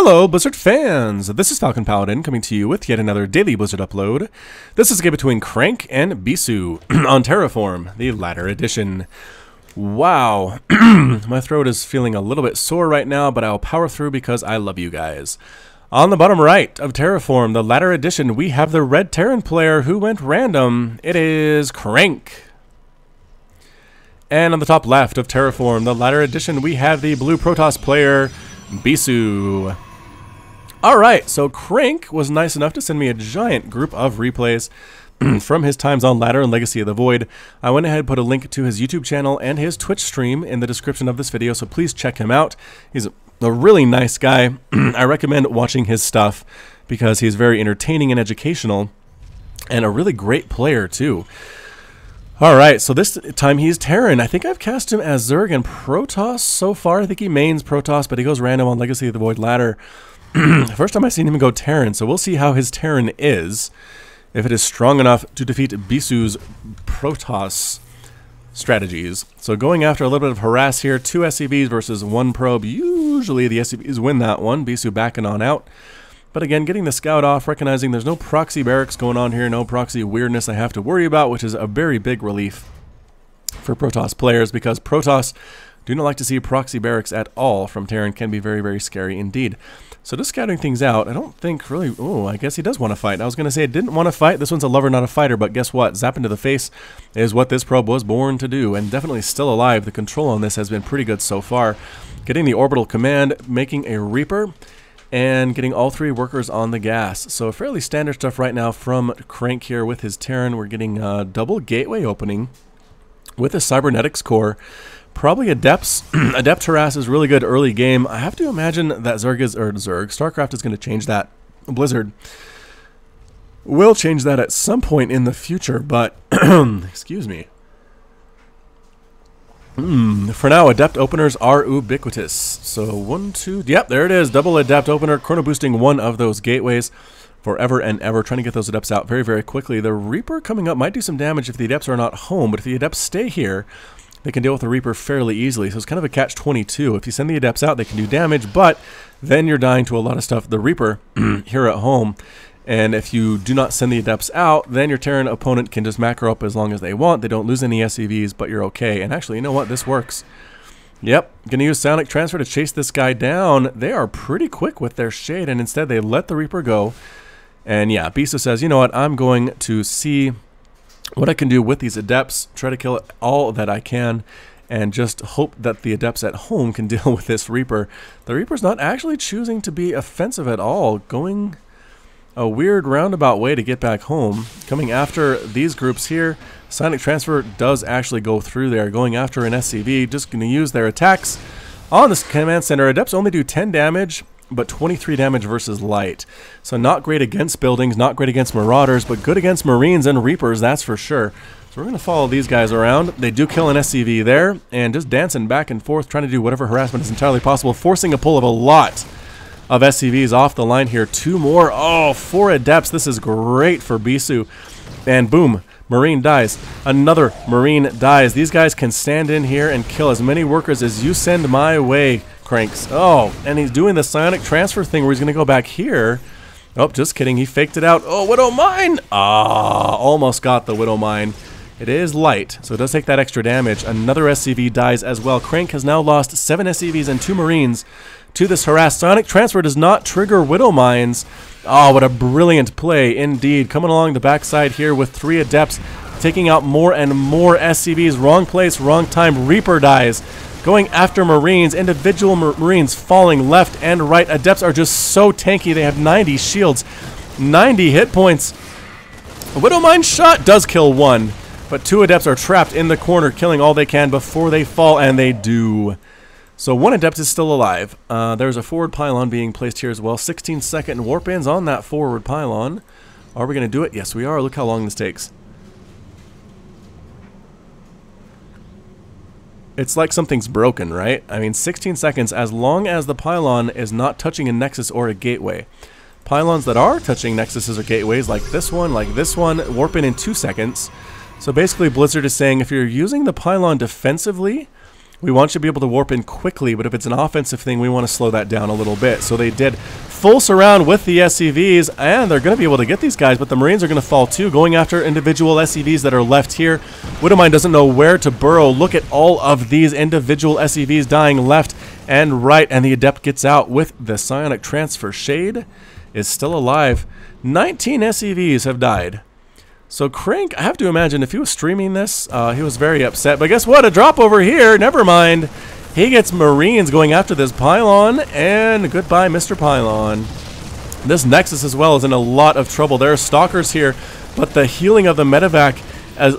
Hello, Blizzard fans! This is FalconPaladin coming to you with yet another daily Blizzard upload. This is a game between CranK and Bisu on Terraform, the latter edition. Wow, my throat is feeling a little bit sore right now, but I'll power through because I love you guys. On the bottom right of Terraform, the latter edition, we have the red Terran player who went random. It is CranK. And on the top left of Terraform, the latter edition, we have the blue Protoss player, Bisu. Alright, so CranK was nice enough to send me a giant group of replays from his times on Ladder and Legacy of the Void. I went ahead and put a link to his YouTube channel and his Twitch stream in the description of this video, so please check him out. He's a really nice guy. I recommend watching his stuff because he's very entertaining and educational and a really great player too. Alright, so this time he's Terran. I think I've cast him as Zerg and Protoss so far. I think he mains Protoss, but he goes random on Legacy of the Void Ladder. First time I've seen him go Terran, so we'll see how his Terran is. If it is strong enough to defeat Bisu's Protoss strategies. So going after a little bit of harass here. 2 SCVs versus 1 probe. Usually the SCVs win that one. Bisu backing on out. But again, getting the scout off, recognizing there's no proxy barracks going on here, no proxy weirdness I have to worry about, which is a very big relief for Protoss players, because Protoss do not like to see proxy barracks at all from Terran. Can be very, very scary indeed. So just scouting things out, I don't think really... Oh, I guess he does want to fight. I was going to say it didn't want to fight. This one's a lover, not a fighter, but guess what? Zap into the face is what this probe was born to do, and definitely still alive. The control on this has been pretty good so far. Getting the orbital command, making a Reaper, and getting all 3 workers on the gas. So fairly standard stuff right now from CranK here with his Terran. We're getting double gateway opening with a cybernetics core. Probably adepts. Adept harass is really good early game. I have to imagine that Starcraft is going to change that. Blizzard will change that at some point in the future, but excuse me. For now, adept openers are ubiquitous. So 1, 2, yep, there it is. Double adept opener, chrono boosting one of those gateways forever and ever, trying to get those adepts out very, very quickly. The Reaper coming up might do some damage if the adepts are not home, but if the adepts stay here, they can deal with the Reaper fairly easily. So it's kind of a catch-22. If you send the adepts out, they can do damage, but then you're dying to a lot of stuff. The Reaper here at home. And if you do not send the adepts out, then your Terran opponent can just macro up as long as they want. They don't lose any SCVs, but you're okay. And actually, you know what? This works. Yep, going to use Psionic Transfer to chase this guy down. They are pretty quick with their shade, and instead they let the Reaper go. And yeah, Bisu says, you know what? I'm going to see what I can do with these adepts, try to kill all that I can, and just hope that the adepts at home can deal with this Reaper. The Reaper's not actually choosing to be offensive at all, going a weird roundabout way to get back home. Coming after these groups here, Psionic Transfer does actually go through there, going after an SCV, just going to use their attacks on this command center. Adepts only do 10 damage, but 23 damage versus light. So not great against buildings, not great against marauders, but good against Marines and Reapers, that's for sure. So we're going to follow these guys around. They do kill an SCV there, and just dancing back and forth, trying to do whatever harassment is entirely possible, forcing a pull of a lot of SCVs off the line here. 2 more. Oh, 4 adepts. This is great for Bisu. And boom, Marine dies. Another Marine dies. These guys can stand in here and kill as many workers as you send my way, CranKs. Oh, and he's doing the Psionic Transfer thing where he's going to go back here. Oh, just kidding. He faked it out. Oh, Widow Mine! Ah, almost got the Widow Mine. It is light, so it does take that extra damage. Another SCV dies as well. CranK has now lost 7 SCVs and 2 Marines to this harass. Psionic Transfer does not trigger Widow Mines. Oh, what a brilliant play indeed. Coming along the backside here with 3 adepts, taking out more and more SCVs. Wrong place, wrong time. Reaper dies. Going after Marines, individual Marines falling left and right. Adepts are just so tanky. They have 90 shields, 90 hit points. A Widow Mine shot does kill 1, but 2 adepts are trapped in the corner, killing all they can before they fall, and they do. So 1 adept is still alive. There's a forward pylon being placed here as well. 16-second warp-ins on that forward pylon. Are we going to do it? Yes, we are. Look how long this takes. It's like something's broken, right? I mean, 16 seconds, as long as the pylon is not touching a nexus or a gateway. Pylons that are touching nexuses or gateways, like this one, warp in 2 seconds. So basically, Blizzard is saying if you're using the pylon defensively, we want you to be able to warp in quickly, but if it's an offensive thing, we want to slow that down a little bit. So they did full surround with the SCVs, and they're going to be able to get these guys, but the Marines are going to fall too, going after individual SCVs that are left here. Widowmine doesn't know where to burrow. Look at all of these individual SCVs dying left and right, and the Adept gets out with the Psionic Transfer. Shade is still alive. 19 SCVs have died. So CranK, I have to imagine if he was streaming this, he was very upset. But guess what? A drop over here. Never mind. He gets Marines going after this Pylon, and goodbye, Mr. Pylon. This Nexus as well is in a lot of trouble. There are Stalkers here, but the healing of the medevac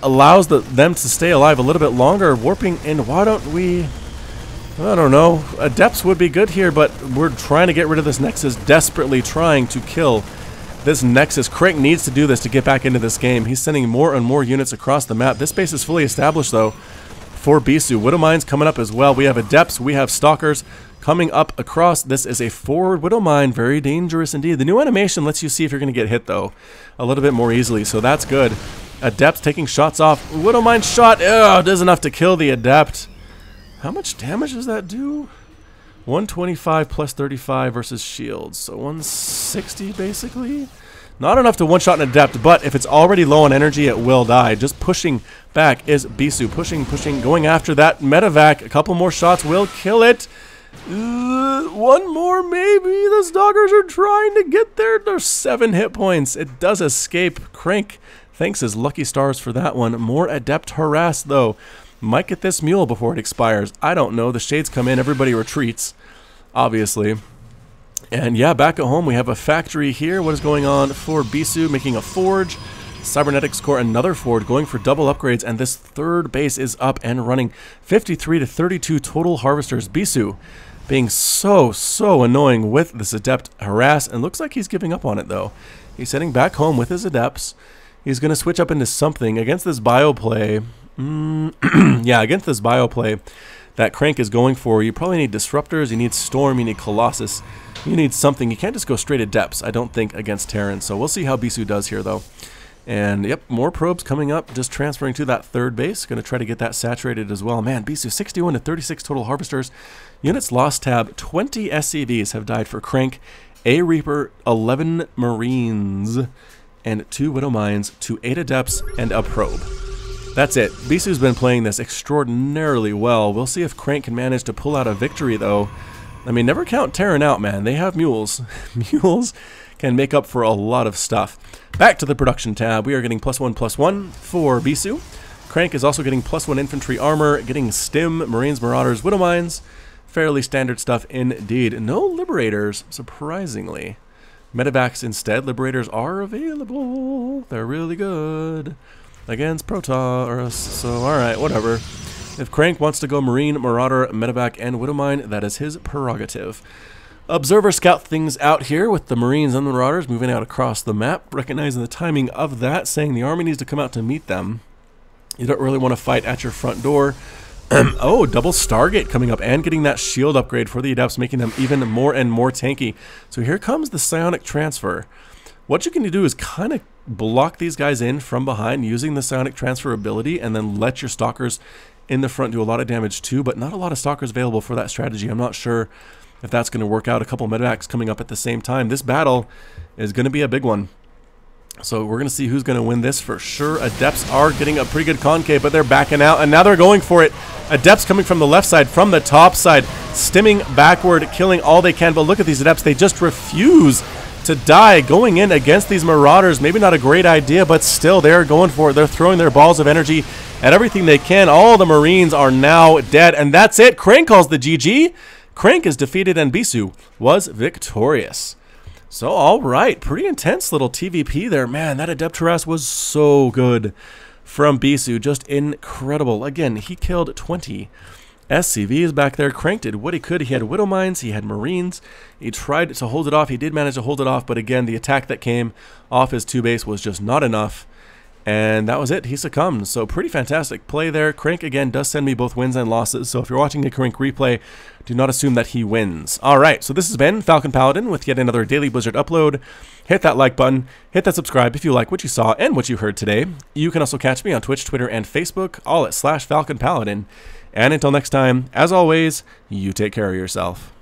allows them to stay alive a little bit longer. Warping in, why don't we... I don't know. Adepts would be good here, but we're trying to get rid of this Nexus, desperately trying to kill this Nexus. CranK needs to do this to get back into this game. He's sending more and more units across the map. This base is fully established, though, for Bisu. Widowmine's coming up as well. We have Adepts. We have Stalkers coming up across. This is a forward Widowmine. Very dangerous indeed. The new animation lets you see if you're going to get hit, though, a little bit more easily, so that's good. Adepts taking shots off. Widowmine shot. Oh, does enough to kill the Adept. How much damage does that do? 125 plus 35 versus shields, so 160 basically. Not enough to one-shot an Adept, but if it's already low on energy, it will die. Just pushing back is Bisu. Pushing, going after that medevac. A couple more shots will kill it. One more maybe. The Stalkers are trying to get there. There's 7 hit points. It does escape. CranK thanks his lucky stars for that one. More Adept harass, though. Might get this mule before it expires. I don't know. The shades come in. Everybody retreats, obviously. And yeah, back at home, we have a factory here. What is going on for Bisu? Making a forge. Cybernetics core, another forge, going for double upgrades. And this third base is up and running. 53 to 32 total harvesters. Bisu being so annoying with this Adept harass. And looks like he's giving up on it, though. He's heading back home with his Adepts. He's going to switch up into something against this bioplay. Yeah, against this bioplay that CranK is going for, you probably need Disruptors, you need Storm, you need Colossus, you need something. You can't just go straight Adepts, I don't think, against Terran. So we'll see how Bisu does here, though. And yep, more probes coming up, just transferring to that third base. Going to try to get that saturated as well. Man, Bisu 61 to 36 total harvesters. Units lost tab, 20 SCVs have died for CranK. A Reaper, 11 Marines, and 2 Widowmines, to 8 Adepts, and a probe. That's it. Bisu's been playing this extraordinarily well. We'll see if CranK can manage to pull out a victory, though. I mean, never count Terran out, man. They have mules. Mules can make up for a lot of stuff. Back to the production tab. We are getting +1/+1 for Bisu. CranK is also getting +1 infantry armor, getting Stim, Marines, Marauders, Widowmines. Fairly standard stuff indeed. No Liberators, surprisingly. Medevacs instead. Liberators are available. They're really good against Protoss, so alright, whatever. If CranK wants to go Marine, Marauder, Medevac, and Widowmine, that is his prerogative. Observer scout things out here with the Marines and the Marauders moving out across the map, recognizing the timing of that, saying the army needs to come out to meet them. You don't really want to fight at your front door. Oh, double Stargate coming up and getting that shield upgrade for the Adepts, making them even more and more tanky. So here comes the Psionic Transfer. What you can do is kind of block these guys in from behind using the Psionic Transfer ability, and then let your Stalkers in the front do a lot of damage too, but not a lot of Stalkers available for that strategy. I'm not sure if that's going to work out. A couple Medevacs coming up at the same time. This battle is going to be a big one. So we're going to see who's going to win this for sure. Adepts are getting a pretty good concave, but they're backing out, and now they're going for it. Adepts coming from the left side, from the top side, stimming backward, killing all they can. But look at these Adepts. They just refuse to die, going in against these Marauders. Maybe not a great idea, but still they're going for it. They're throwing their balls of energy at everything they can. All the Marines are now dead, and that's it. CranK calls the GG. CranK is defeated, and Bisu was victorious. So, all right, pretty intense little TVP there. Man, that Adept harass was so good from Bisu. Just incredible. Again, he killed 20 SCVs back there. CranK did what he could. He had Widowmines, he had Marines. He tried to hold it off. He did manage to hold it off, but again, the attack that came off his 2-base was just not enough. And that was it. He succumbed. So pretty fantastic play there. CranK, again, does send me both wins and losses. So if you're watching a CranK replay, do not assume that he wins. All right, so this has been FalconPaladin with yet another Daily Blizzard upload. Hit that like button. Hit that subscribe if you like what you saw and what you heard today. You can also catch me on Twitch, Twitter, and Facebook, all at /FalconPaladin. And until next time, as always, you take care of yourself.